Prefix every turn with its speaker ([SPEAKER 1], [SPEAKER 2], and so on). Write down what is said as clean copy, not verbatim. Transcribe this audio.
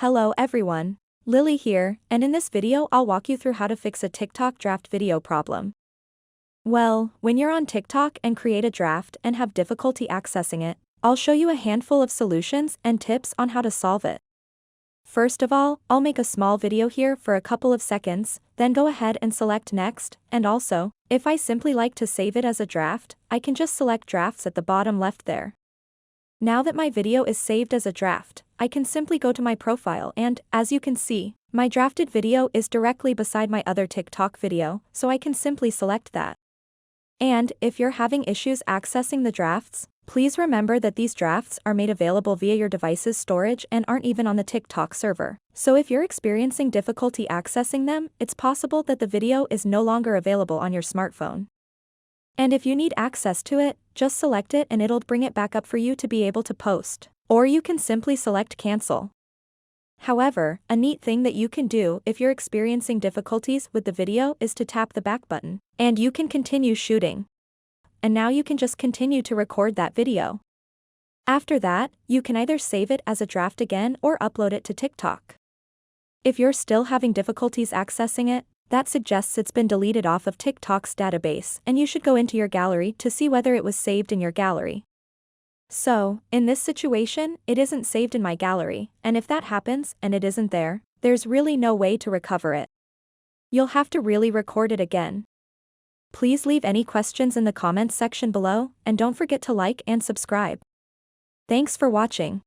[SPEAKER 1] Hello everyone. Lily here, and in this video I'll walk you through how to fix a TikTok draft video problem. Well, when you're on TikTok and create a draft and have difficulty accessing it, I'll show you a handful of solutions and tips on how to solve it. First of all, I'll make a small video here for a couple of seconds, then go ahead and select next, and also, if I simply like to save it as a draft, I can just select drafts at the bottom left there. Now that my video is saved as a draft, I can simply go to my profile and, as you can see, my drafted video is directly beside my other TikTok video, so I can simply select that. And, if you're having issues accessing the drafts, please remember that these drafts are made available via your device's storage and aren't even on the TikTok server. So if you're experiencing difficulty accessing them, it's possible that the video is no longer available on your smartphone. And if you need access to it, just select it and it'll bring it back up for you to be able to post. Or you can simply select cancel. However, a neat thing that you can do if you're experiencing difficulties with the video is to tap the back button, and you can continue shooting. And now you can just continue to record that video. After that, you can either save it as a draft again or upload it to TikTok. If you're still having difficulties accessing it, that suggests it's been deleted off of TikTok's database and you should go into your gallery to see whether it was saved in your gallery. So, in this situation, it isn't saved in my gallery, and if that happens and it isn't there, there's really no way to recover it. You'll have to really record it again. Please leave any questions in the comments section below, and don't forget to like and subscribe. Thanks for watching.